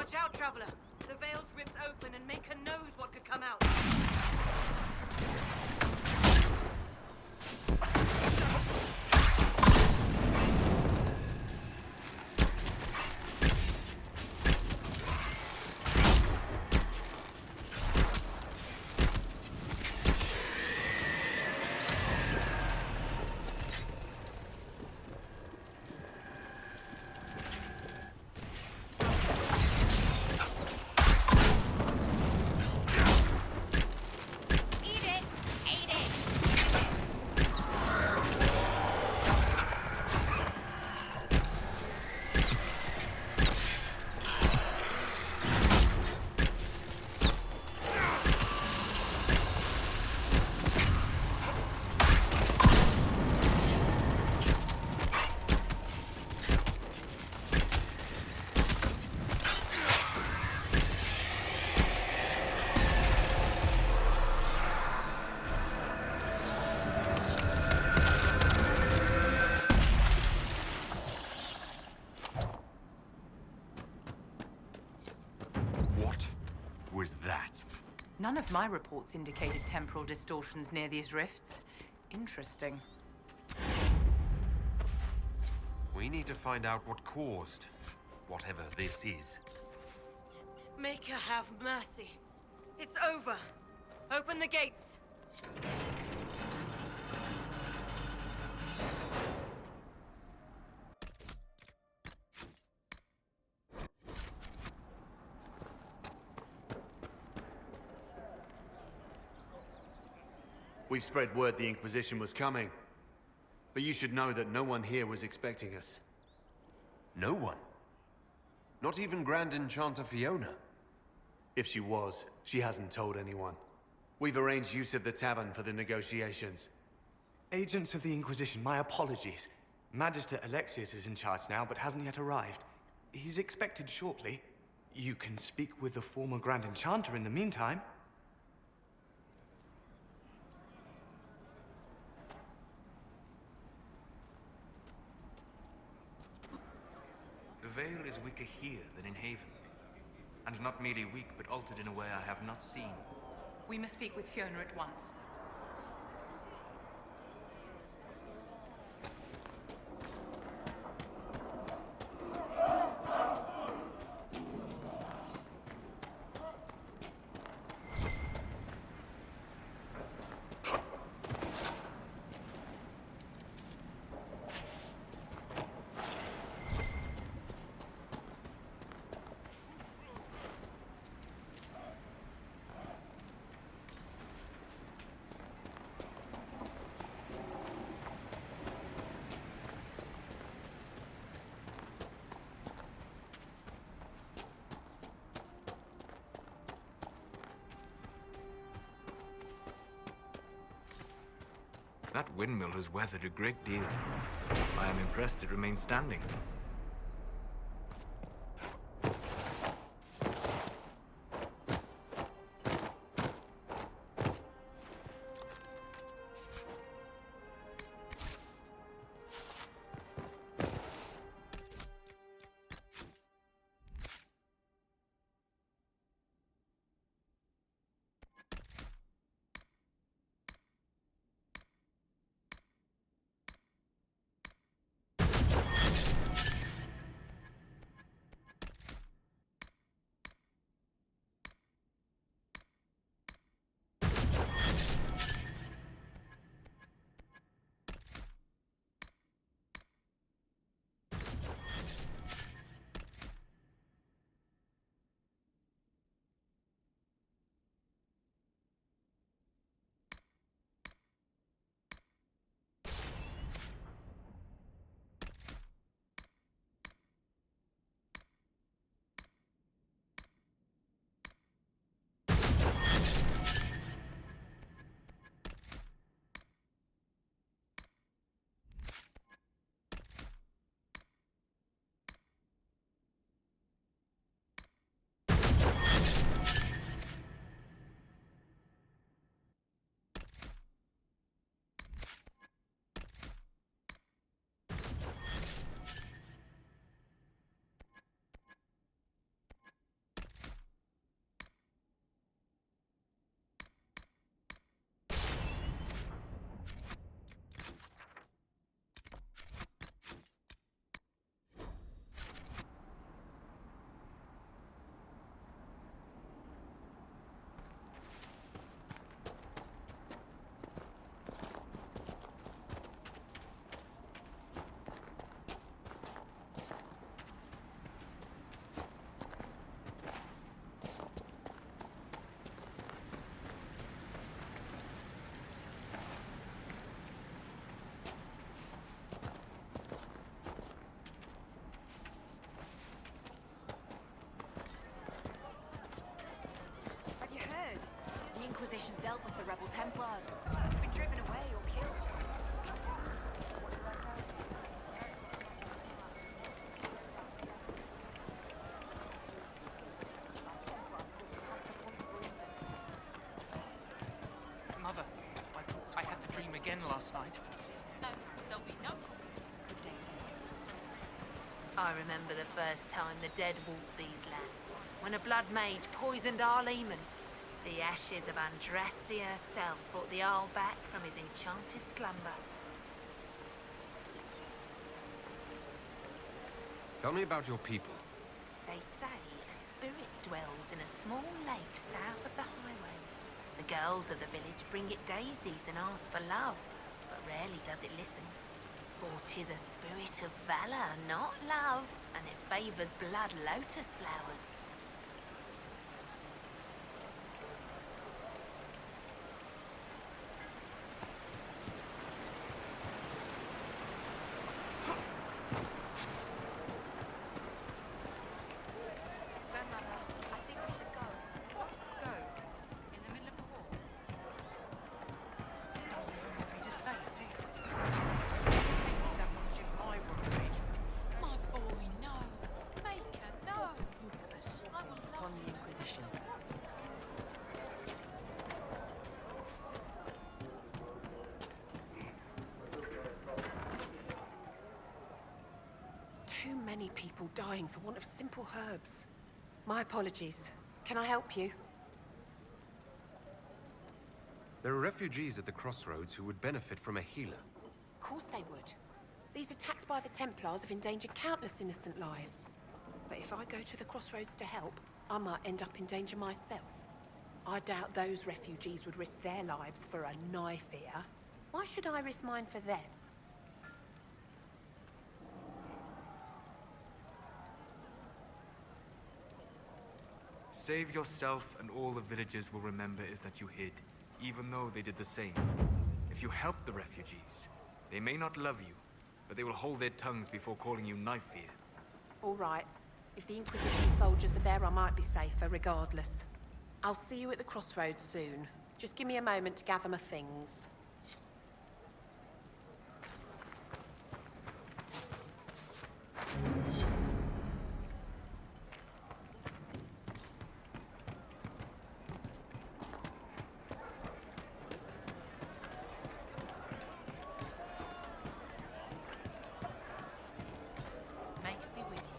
Watch out, Traveler. The veil's ripped open and Maker knows what could come out. Was that? None of my reports indicated temporal distortions near these rifts. Interesting. We need to find out what caused whatever this is. Maker have mercy. It's over. Open the gates. We spread word the Inquisition was coming. But you should know that no one here was expecting us. No one? Not even Grand Enchanter Fiona? If she was, she hasn't told anyone. We've arranged use of the tavern for the negotiations. Agents of the Inquisition, my apologies. Magister Alexius is in charge now, but hasn't yet arrived. He's expected shortly. You can speak with the former Grand Enchanter in the meantime. The veil is weaker here than in Haven. And not merely weak, but altered in a way I have not seen. We must speak with Fiona at once. That windmill has weathered a great deal. I am impressed it remains standing. help with the rebel Templars. They've been driven away or killed. Mother, I thought I had the dream again last night. No, there'll be no problems. Good day to you. I remember the first time the dead walked these lands, when a blood mage poisoned our leman. The ashes of Andrastia herself brought the Arl back from his enchanted slumber. Tell me about your people. They say a spirit dwells in a small lake south of the highway. The girls of the village bring it daisies and ask for love, but rarely does it listen. For 'tis a spirit of valor, not love, and it favors blood lotus flowers. Grandmother, I think we should go. Go. In the middle of the war. Don't even want me to say it, do you? Hate me that much if I were a mage. My boy, no. Maker, no. I will love Upon the you. Inquisition. Too many people dying for want of simple herbs. My apologies. Can I help you? There are refugees at the crossroads who would benefit from a healer. Of course they would. These attacks by the Templars have endangered countless innocent lives. But if I go to the crossroads to help, I might end up in danger myself. I doubt those refugees would risk their lives for a knife here. Why should I risk mine for them? Save yourself, and all the villagers will remember is that you hid, even though they did the same. If you help the refugees, they may not love you, but they will hold their tongues before calling you knife ear. All right. If the Inquisition soldiers are there, I might be safer, regardless. I'll see you at the crossroads soon. Just give me a moment to gather my things. May it be with you.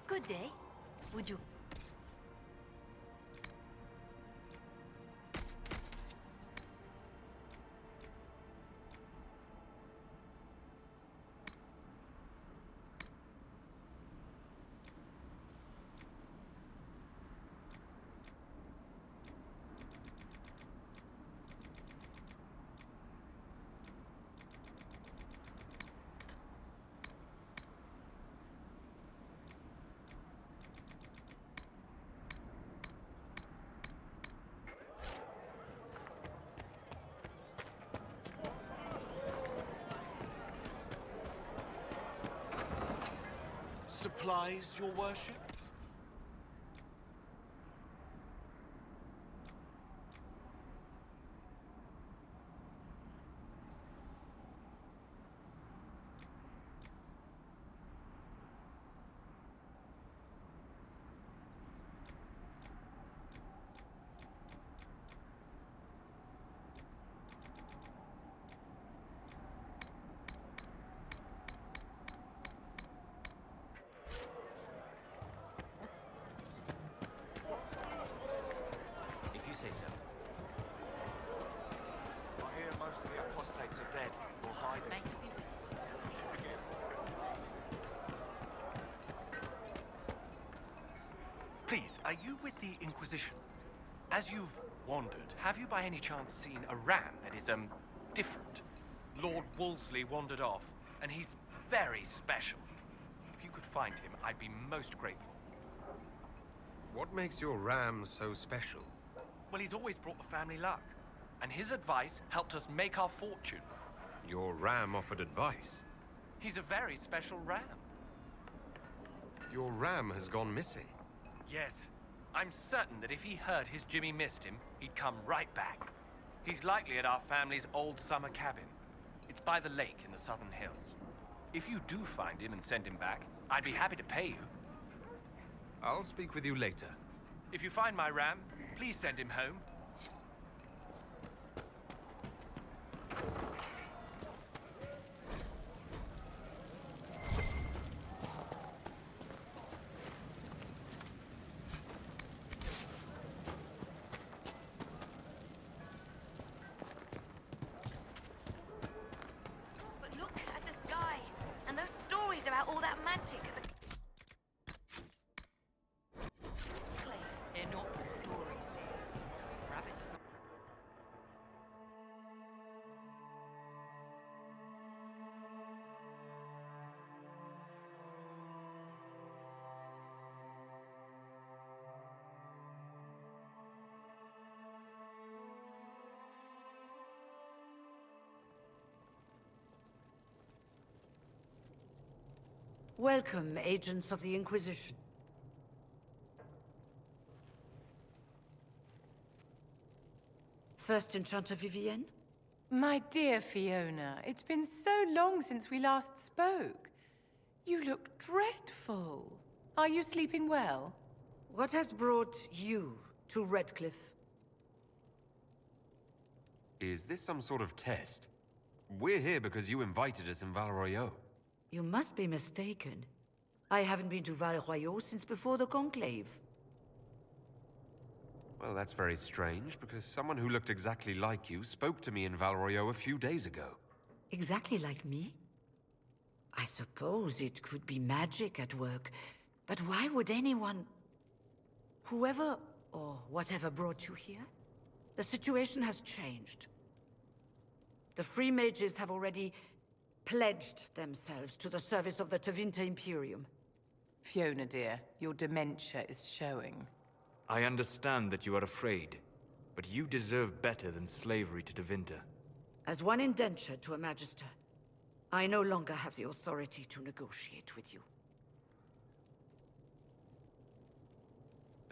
Good day. Would you... Supplies, your worship? If you say so. I hear most of the apostates are dead or hiding. May it be with you. Please, are you with the Inquisition? As you've wandered, have you by any chance seen a ram that is, different? Lord Wolseley wandered off, and he's very special. If you could find him, I'd be most grateful. What makes your ram so special? Well, he's always brought the family luck, and his advice helped us make our fortune. Your ram offered advice. He's a very special ram. Your ram has gone missing. Yes. I'm certain that if he heard his Jimmy missed him, he'd come right back. He's likely at our family's old summer cabin. It's by the lake in the southern hills. If you do find him and send him back, I'd be happy to pay you. I'll speak with you later. If you find my ram, please send him home. But look at the sky, and those stories about all that magic at the They're not the stories, dear. Rabbit does not. Welcome, agents of the Inquisition. First Enchanter Vivienne? My dear Fiona, it's been so long since we last spoke. You look dreadful. Are you sleeping well? What has brought you to Redcliffe? Is this some sort of test? We're here because you invited us in Val Royeaux. You must be mistaken. I haven't been to Val Royeaux since before the Conclave. Well, that's very strange, because someone who looked exactly like you spoke to me in Val Royeaux a few days ago. Exactly like me? I suppose it could be magic at work, but why would anyone... Whoever or whatever brought you here? The situation has changed. The Free Mages have already pledged themselves to the service of the Tevinter Imperium. Fiona, dear, your dementia is showing. I understand that you are afraid, but you deserve better than slavery to Tevinter. As one indentured to a Magister, I no longer have the authority to negotiate with you.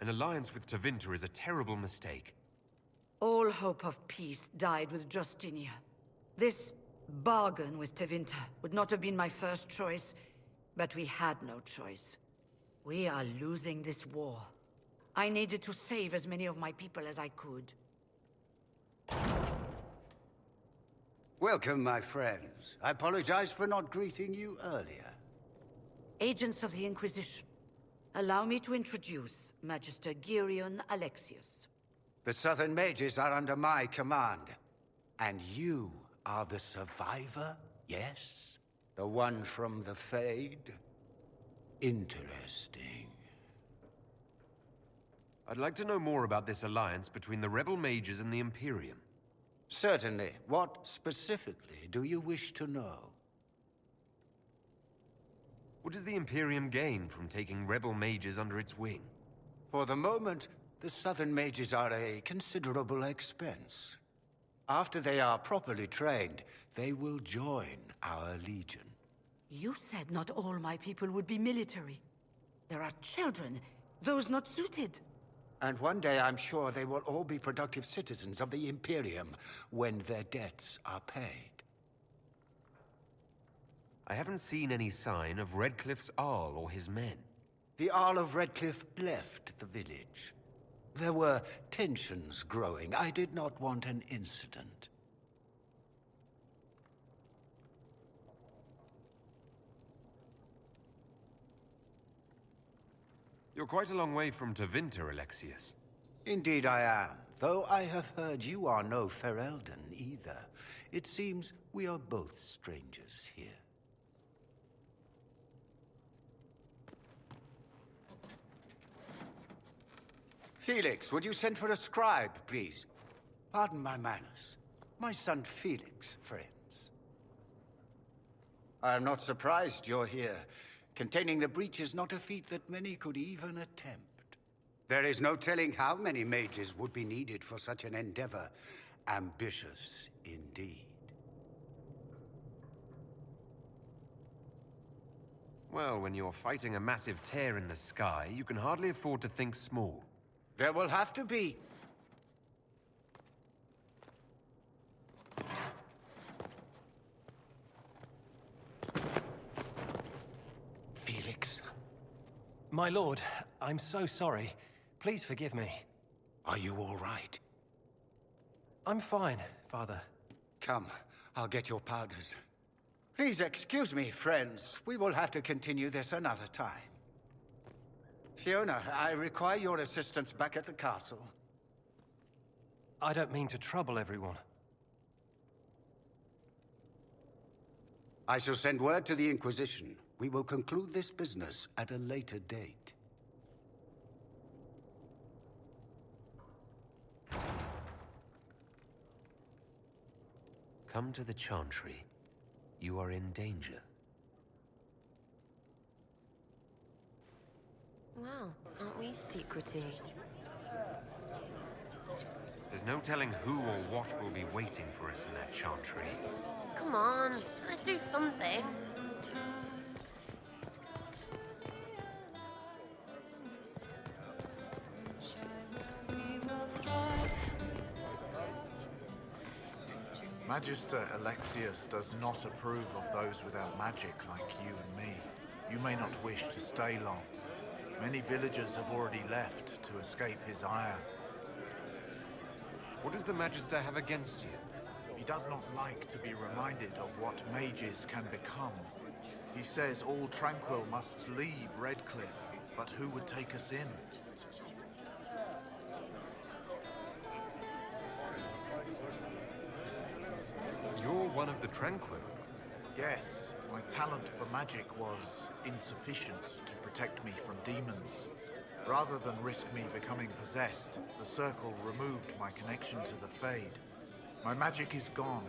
An alliance with Tevinter is a terrible mistake. All hope of peace died with Justinia. This bargain with Tevinter would not have been my first choice, but we had no choice. We are losing this war. I needed to save as many of my people as I could. Welcome, my friends. I apologize for not greeting you earlier. Agents of the Inquisition, allow me to introduce Magister Girion Alexius. The Southern Mages are under my command. And you are the survivor, yes? The one from the Fade? Interesting. I'd like to know more about this alliance between the rebel mages and the Imperium. Certainly. What specifically do you wish to know? What does the Imperium gain from taking rebel mages under its wing? For the moment, the Southern Mages are a considerable expense. After they are properly trained, they will join our Legion. You said not all my people would be military. There are children, those not suited. And one day I'm sure they will all be productive citizens of the Imperium when their debts are paid. I haven't seen any sign of Redcliffe's Arl or his men. The Arl of Redcliffe left the village. There were tensions growing. I did not want an incident. You're quite a long way from Tevinter, Alexius. Indeed I am, though I have heard you are no Ferelden either. It seems we are both strangers here. Felix, would you send for a scribe, please? Pardon my manners. My son Felix, friends. I am not surprised you're here. Containing the breach is not a feat that many could even attempt. There is no telling how many mages would be needed for such an endeavor. Ambitious, indeed. Well, when you're fighting a massive tear in the sky, you can hardly afford to think small. There will have to be. Felix. My lord, I'm so sorry. Please forgive me. Are you all right? I'm fine, Father. Come, I'll get your powders. Please excuse me, friends. We will have to continue this another time. Fiona, I require your assistance back at the castle. I don't mean to trouble everyone. I shall send word to the Inquisition. We will conclude this business at a later date. Come to the Chantry. You are in danger. Wow, aren't we secretive? There's no telling who or what will be waiting for us in that Chantry. Come on, let's do something. Magister Alexius does not approve of those without magic like you and me. You may not wish to stay long. Many villagers have already left to escape his ire. What does the Magister have against you? He does not like to be reminded of what mages can become. He says all Tranquil must leave Redcliffe, but who would take us in? You're one of the Tranquil. Yes, my talent for magic was insufficient to protect me from demons. Rather than risk me becoming possessed, the Circle removed my connection to the Fade. My magic is gone,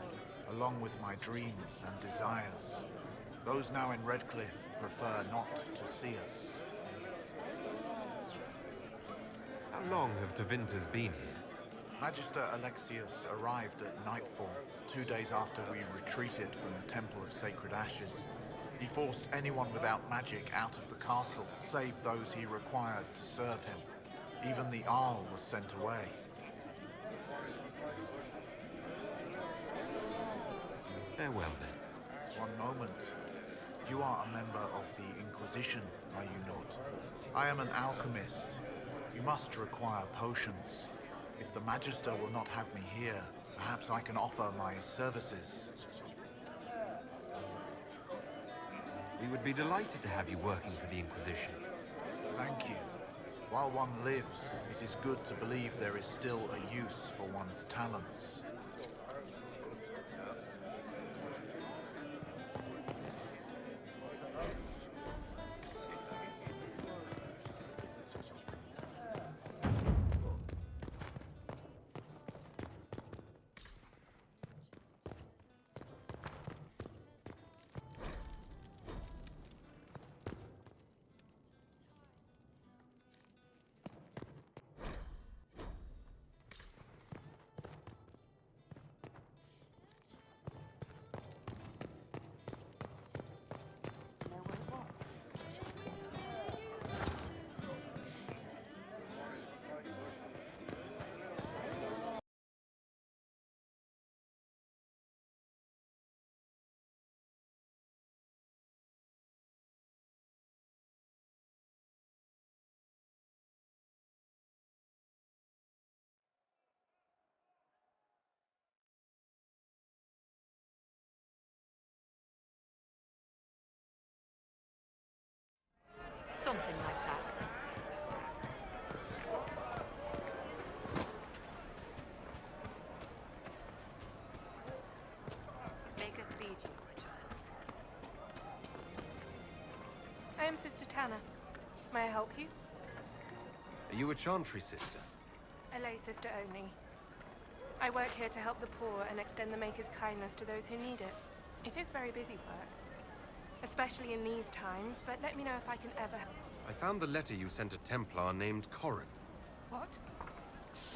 along with my dreams and desires. Those now in Redcliffe prefer not to see us. How long have Tevinters been here? Magister Alexius arrived at nightfall, 2 days after we retreated from the Temple of Sacred Ashes. He forced anyone without magic out of the castle, save those he required to serve him. Even the Arl was sent away. Farewell, then. One moment. You are a member of the Inquisition, are you not? I am an alchemist. You must require potions. If the Magister will not have me here, perhaps I can offer my services. We would be delighted to have you working for the Inquisition. Thank you. While one lives, it is good to believe there is still a use for one's talents. Something like that. Make a speed, you return. I am Sister Tanner. May I help you? Are you a Chantry sister? A lay sister only. I work here to help the poor and extend the Maker's kindness to those who need it. It is very busy work. Especially in these times, but let me know if I can ever help. I found the letter you sent a Templar named Corrin. What?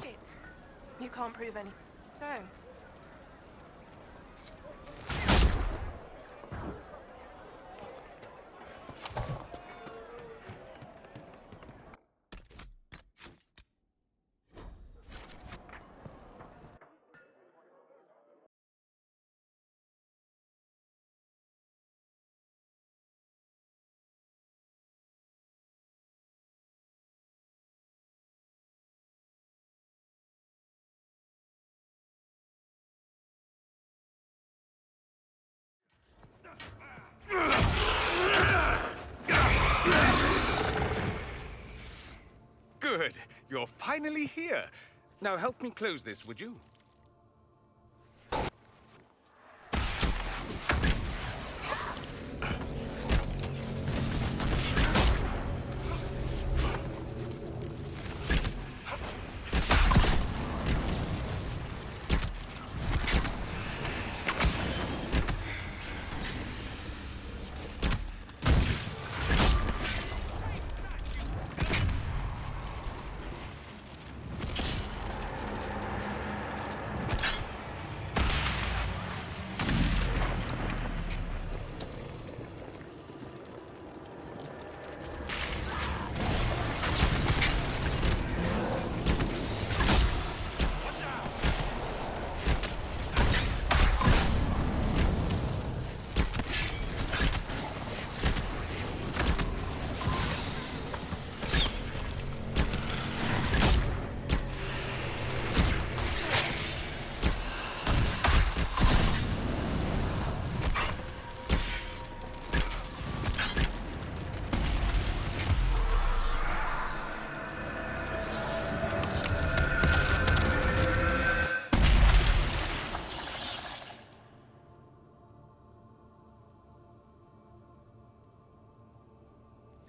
Shit. You can't prove any. So, Good. You're finally here. Now help me close this, would you?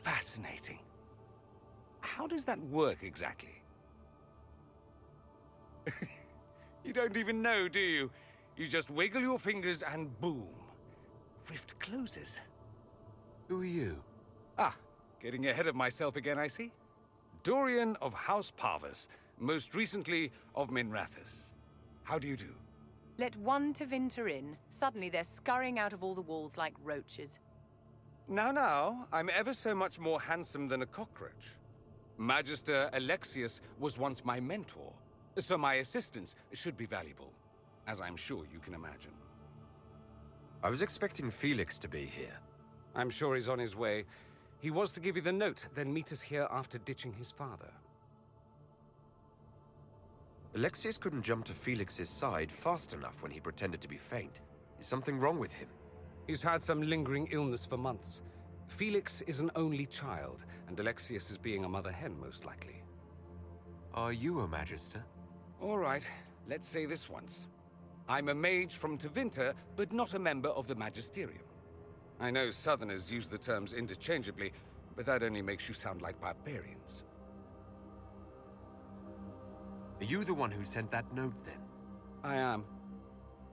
Fascinating. How does that work exactly? You don't even know, do you? You just wiggle your fingers and boom. Rift closes. Who are you? Ah, getting ahead of myself again, I see. Dorian of House Parvus, most recently of Minrathous. How do you do? Let one Tevinter in. Suddenly they're scurrying out of all the walls like roaches. Now, I'm ever so much more handsome than a cockroach. Magister Alexius was once my mentor, so my assistance should be valuable, as I'm sure you can imagine. I was expecting Felix to be here. I'm sure he's on his way. He was to give you the note, then meet us here after ditching his father. Alexius couldn't jump to Felix's side fast enough when he pretended to be faint. Is something wrong with him? He's had some lingering illness for months. Felix is an only child, and Alexius is being a mother hen, most likely. Are you a Magister? All right, let's say this once. I'm a mage from Tevinter, but not a member of the Magisterium. I know Southerners use the terms interchangeably, but that only makes you sound like barbarians. Are you the one who sent that note, then? I am.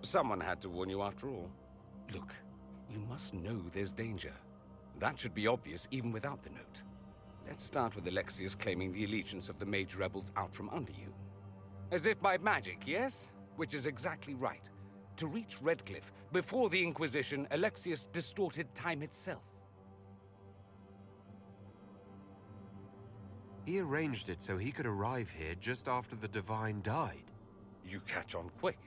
Someone had to warn you after all. Look, you must know there's danger. That should be obvious even without the note. Let's start with Alexius claiming the allegiance of the mage rebels out from under you. As if by magic, yes? Which is exactly right. To reach Redcliffe, before the Inquisition, Alexius distorted time itself. He arranged it so he could arrive here just after the Divine died. You catch on quick.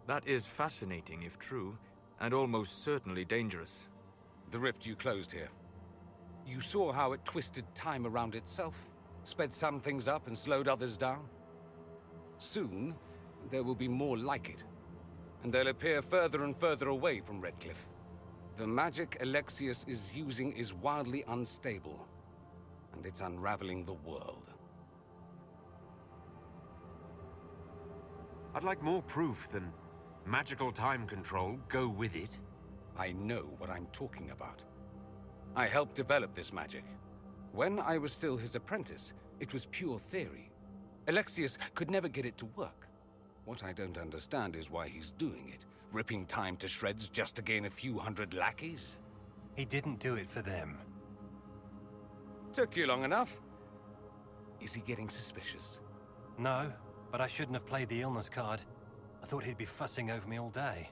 That is fascinating if true, and almost certainly dangerous. The rift you closed here. You saw how it twisted time around itself, sped some things up and slowed others down. Soon, there will be more like it, and they'll appear further and further away from Redcliffe. The magic Alexius is using is wildly unstable, and it's unraveling the world. I'd like more proof than magical time control. Go with it. I know what I'm talking about. I helped develop this magic. When I was still his apprentice, it was pure theory. Alexius could never get it to work. What I don't understand is why he's doing it, ripping time to shreds just to gain a few hundred lackeys. He didn't do it for them. Took you long enough. Is he getting suspicious? No, but I shouldn't have played the illness card. I thought he'd be fussing over me all day.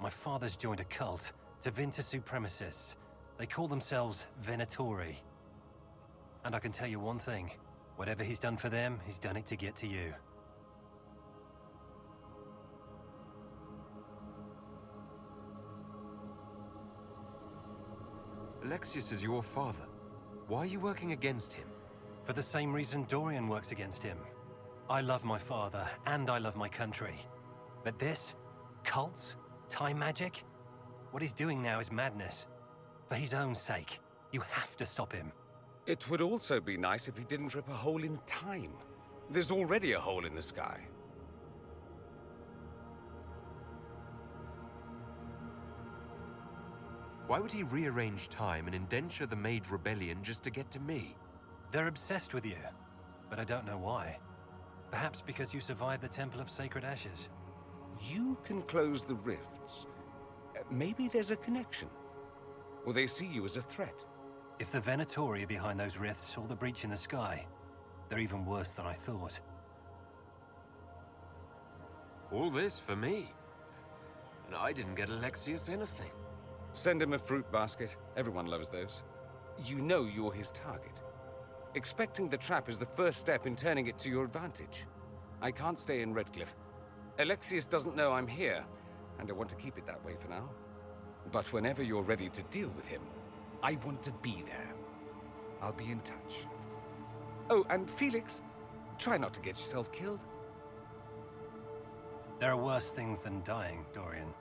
My father's joined a cult, Tevinter Supremacists. They call themselves Venatori. And I can tell you one thing. Whatever he's done for them, he's done it to get to you. Alexius is your father. Why are you working against him? For the same reason Dorian works against him. I love my father, and I love my country. But this? Cults? Time magic? What he's doing now is madness. For his own sake, you have to stop him. It would also be nice if he didn't rip a hole in time. There's already a hole in the sky. Why would he rearrange time and indenture the Mage Rebellion just to get to me? They're obsessed with you, but I don't know why. Perhaps because you survived the Temple of Sacred Ashes. You can close the rifts. Maybe there's a connection. Or they see you as a threat. If the Venatori are behind those rifts or the breach in the sky, they're even worse than I thought. All this for me. And I didn't get Alexius anything. Send him a fruit basket. Everyone loves those. You know you're his target. Expecting the trap is the first step in turning it to your advantage. I can't stay in Redcliffe. Alexius doesn't know I'm here, and I want to keep it that way for now. But whenever you're ready to deal with him, I want to be there. I'll be in touch. Oh, and Felix, try not to get yourself killed. There are worse things than dying, Dorian.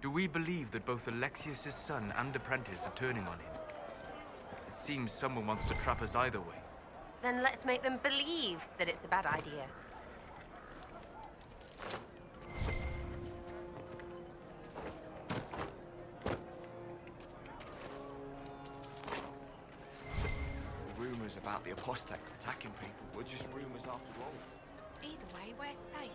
Do we believe that both Alexius' son and apprentice are turning on him? It seems someone wants to trap us either way. Then let's make them believe that it's a bad idea. The rumors about the apostates attacking people were just rumors after all. Either way, we're safe.